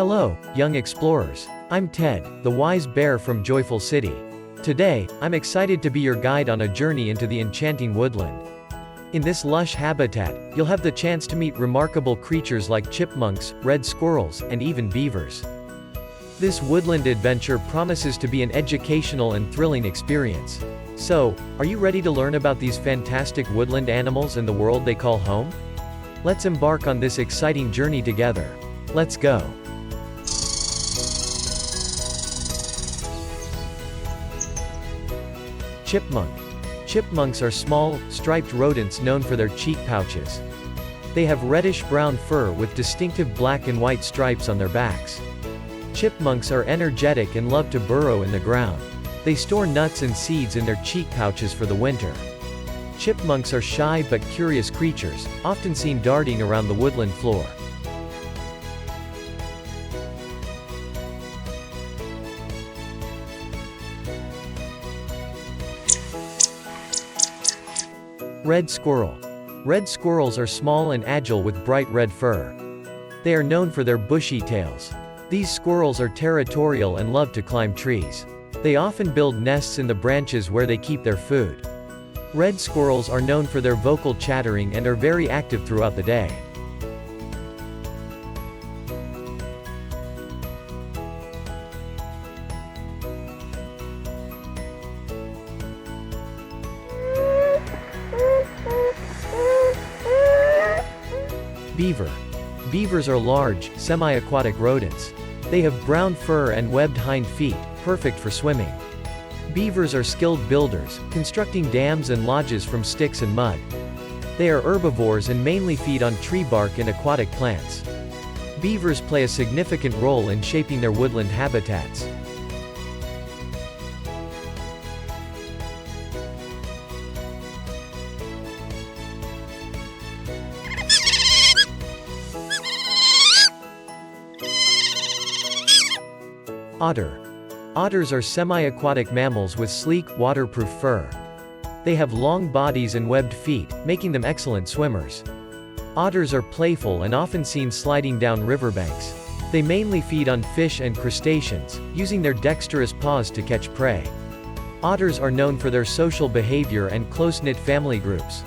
Hello, young explorers. I'm Ted, the wise bear from Joyful City. Today, I'm excited to be your guide on a journey into the enchanting woodland. In this lush habitat, you'll have the chance to meet remarkable creatures like chipmunks, red squirrels, and even beavers. This woodland adventure promises to be an educational and thrilling experience. So, are you ready to learn about these fantastic woodland animals and the world they call home? Let's embark on this exciting journey together. Let's go. Chipmunk. Chipmunks are small, striped rodents known for their cheek pouches. They have reddish-brown fur with distinctive black and white stripes on their backs. Chipmunks are energetic and love to burrow in the ground. They store nuts and seeds in their cheek pouches for the winter. Chipmunks are shy but curious creatures, often seen darting around the woodland floor. Red squirrel. Red squirrels are small and agile with bright red fur. They are known for their bushy tails. These squirrels are territorial and love to climb trees. They often build nests in the branches where they keep their food. Red squirrels are known for their vocal chattering and are very active throughout the day. Beaver. Beavers are large, semi-aquatic rodents. They have brown fur and webbed hind feet, perfect for swimming. Beavers are skilled builders, constructing dams and lodges from sticks and mud. They are herbivores and mainly feed on tree bark and aquatic plants. Beavers play a significant role in shaping their woodland habitats. Otter. Otters are semi-aquatic mammals with sleek, waterproof fur. They have long bodies and webbed feet, making them excellent swimmers. Otters are playful and often seen sliding down riverbanks. They mainly feed on fish and crustaceans, using their dexterous paws to catch prey. Otters are known for their social behavior and close-knit family groups.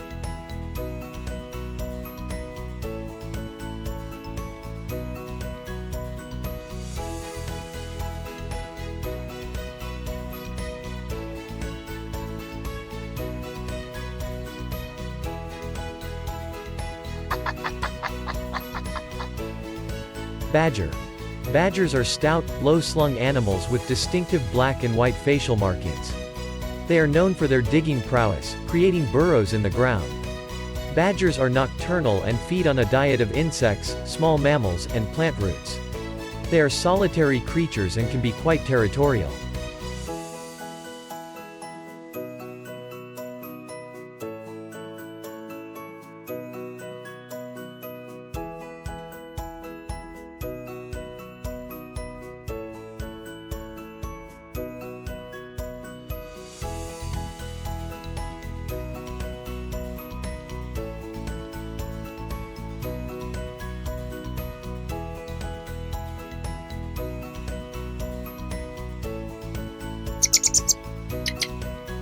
Badger. Badgers are stout, low-slung animals with distinctive black and white facial markings. They are known for their digging prowess, creating burrows in the ground. Badgers are nocturnal and feed on a diet of insects, small mammals, and plant roots. They are solitary creatures and can be quite territorial.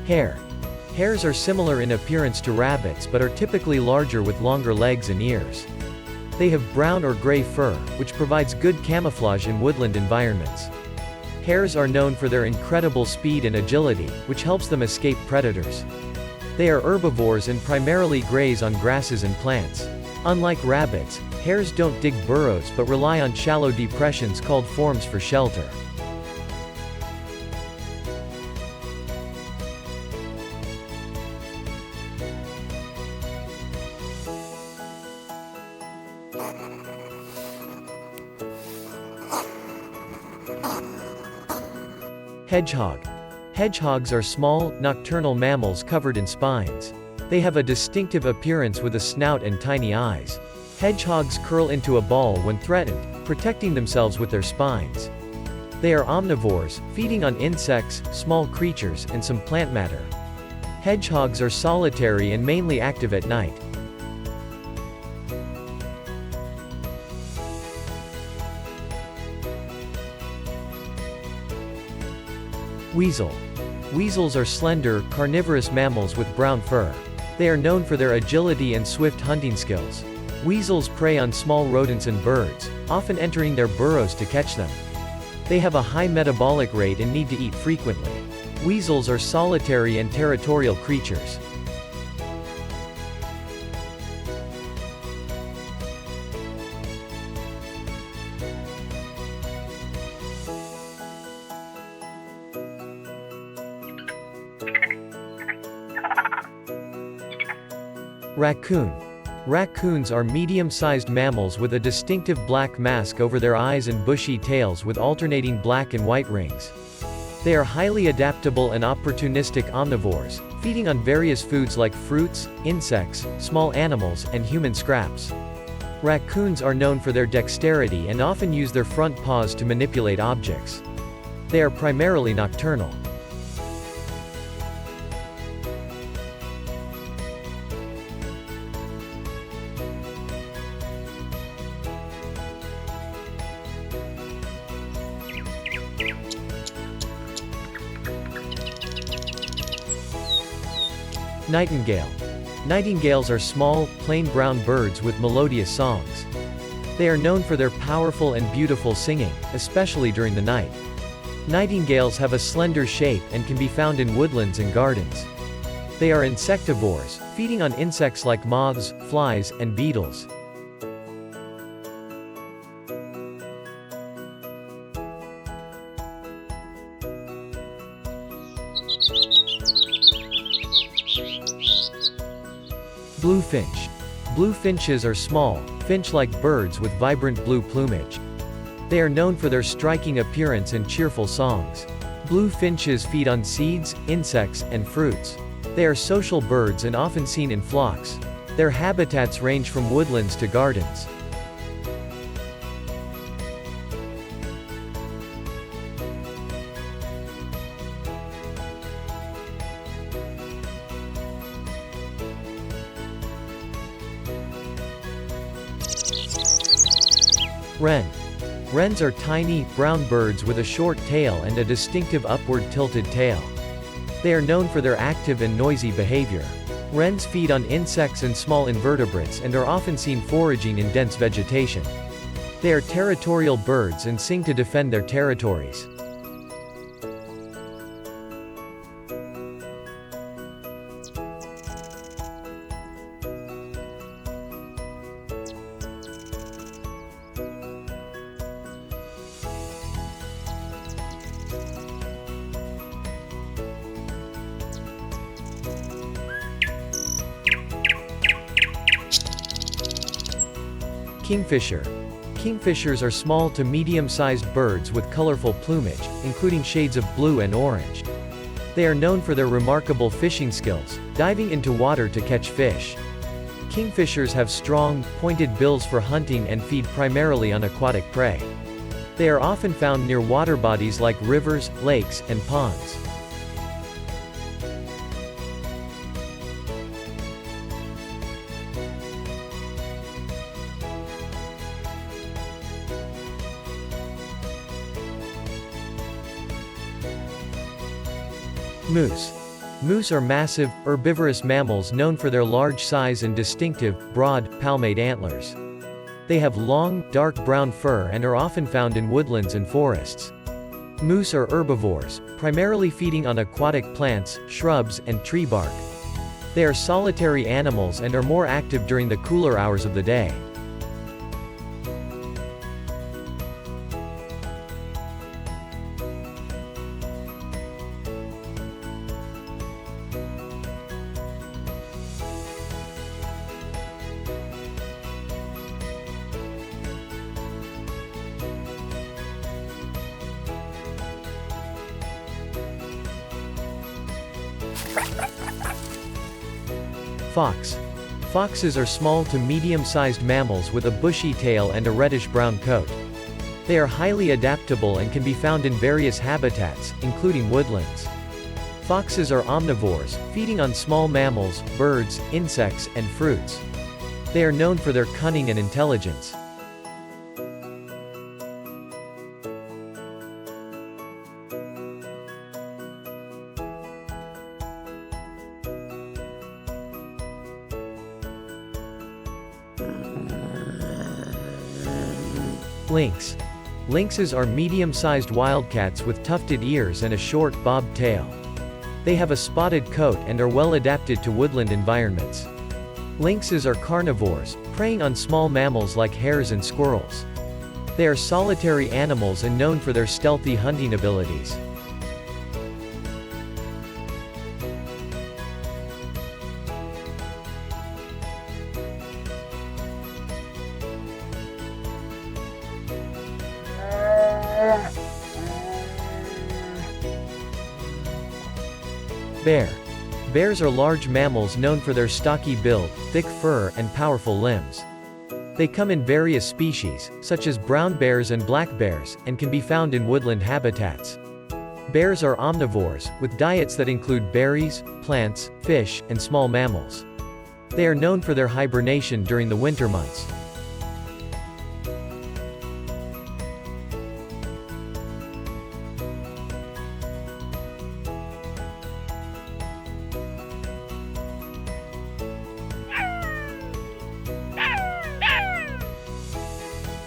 Hare. Hares are similar in appearance to rabbits but are typically larger with longer legs and ears. They have brown or gray fur, which provides good camouflage in woodland environments. Hares are known for their incredible speed and agility, which helps them escape predators. They are herbivores and primarily graze on grasses and plants. Unlike rabbits, hares don't dig burrows but rely on shallow depressions called forms for shelter. Hedgehog. Hedgehogs are small, nocturnal mammals covered in spines. They have a distinctive appearance with a snout and tiny eyes. Hedgehogs curl into a ball when threatened, protecting themselves with their spines. They are omnivores, feeding on insects, small creatures, and some plant matter. Hedgehogs are solitary and mainly active at night. Weasel. Weasels are slender, carnivorous mammals with brown fur. They are known for their agility and swift hunting skills. Weasels prey on small rodents and birds, often entering their burrows to catch them. They have a high metabolic rate and need to eat frequently. Weasels are solitary and territorial creatures. Raccoon. Raccoons are medium-sized mammals with a distinctive black mask over their eyes and bushy tails with alternating black and white rings. They are highly adaptable and opportunistic omnivores, feeding on various foods like fruits, insects, small animals, and human scraps. Raccoons are known for their dexterity and often use their front paws to manipulate objects. They are primarily nocturnal. Nightingale. Nightingales are small, plain brown birds with melodious songs. They are known for their powerful and beautiful singing, especially during the night. Nightingales have a slender shape and can be found in woodlands and gardens. They are insectivores, feeding on insects like moths, flies, and beetles. Bluefinch. Bluefinches are small, finch-like birds with vibrant blue plumage. They are known for their striking appearance and cheerful songs. Bluefinches feed on seeds, insects, and fruits. They are social birds and often seen in flocks. Their habitats range from woodlands to gardens. Wren. Wrens are tiny, brown birds with a short tail and a distinctive upward tilted tail. They are known for their active and noisy behavior. Wrens feed on insects and small invertebrates and are often seen foraging in dense vegetation. They are territorial birds and sing to defend their territories. Kingfisher. Kingfishers are small to medium-sized birds with colorful plumage, including shades of blue and orange. They are known for their remarkable fishing skills, diving into water to catch fish. Kingfishers have strong, pointed bills for hunting and feed primarily on aquatic prey. They are often found near water bodies like rivers, lakes, and ponds. Moose. Moose are massive, herbivorous mammals known for their large size and distinctive, broad, palmate antlers. They have long, dark brown fur and are often found in woodlands and forests. Moose are herbivores, primarily feeding on aquatic plants, shrubs, and tree bark. They are solitary animals and are more active during the cooler hours of the day. Fox. Foxes are small to medium-sized mammals with a bushy tail and a reddish-brown coat. They are highly adaptable and can be found in various habitats, including woodlands. Foxes are omnivores, feeding on small mammals, birds, insects, and fruits. They are known for their cunning and intelligence. Lynx. Lynxes are medium-sized wildcats with tufted ears and a short, bobbed tail. They have a spotted coat and are well adapted to woodland environments. Lynxes are carnivores, preying on small mammals like hares and squirrels. They are solitary animals and known for their stealthy hunting abilities. Bear. Bears are large mammals known for their stocky build, thick fur, and powerful limbs. They come in various species, such as brown bears and black bears, and can be found in woodland habitats. Bears are omnivores, with diets that include berries, plants, fish, and small mammals. They are known for their hibernation during the winter months.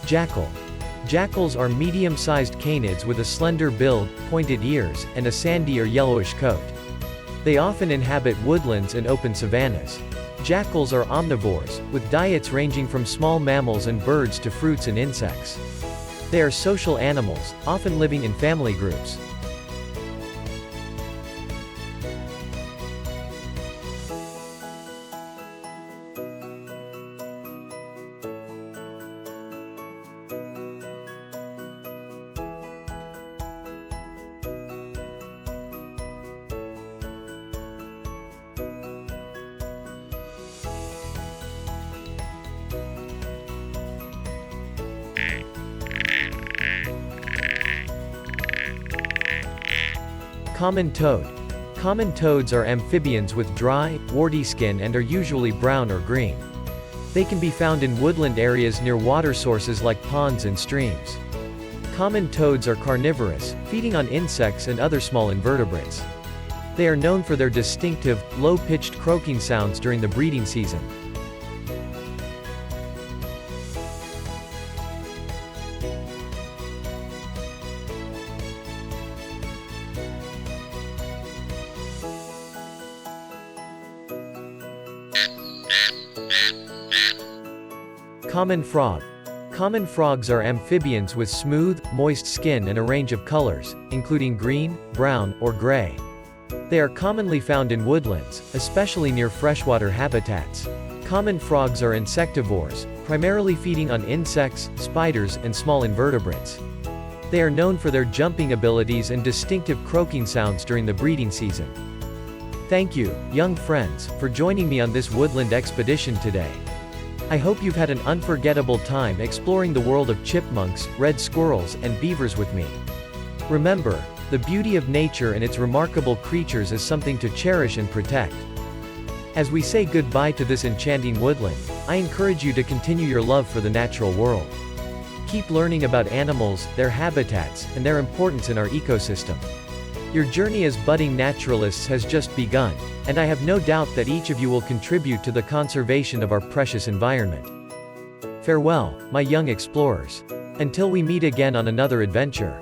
Jackal. Jackals are medium-sized canids with a slender build, pointed ears, and a sandy or yellowish coat. They often inhabit woodlands and open savannas. Jackals are omnivores, with diets ranging from small mammals and birds to fruits and insects. They are social animals, often living in family groups. Common toad. Common toads are amphibians with dry, warty skin and are usually brown or green. They can be found in woodland areas near water sources like ponds and streams. Common toads are carnivorous, feeding on insects and other small invertebrates. They are known for their distinctive, low-pitched croaking sounds during the breeding season. Common frog. Common frogs are amphibians with smooth, moist skin and a range of colors, including green, brown, or gray. They are commonly found in woodlands, especially near freshwater habitats. Common frogs are insectivores, primarily feeding on insects, spiders, and small invertebrates. They are known for their jumping abilities and distinctive croaking sounds during the breeding season. Thank you, young friends, for joining me on this woodland expedition today. I hope you've had an unforgettable time exploring the world of chipmunks, red squirrels, and beavers with me. Remember, the beauty of nature and its remarkable creatures is something to cherish and protect. As we say goodbye to this enchanting woodland, I encourage you to continue your love for the natural world. Keep learning about animals, their habitats, and their importance in our ecosystem. Your journey as budding naturalists has just begun, and I have no doubt that each of you will contribute to the conservation of our precious environment. Farewell, my young explorers. Until we meet again on another adventure.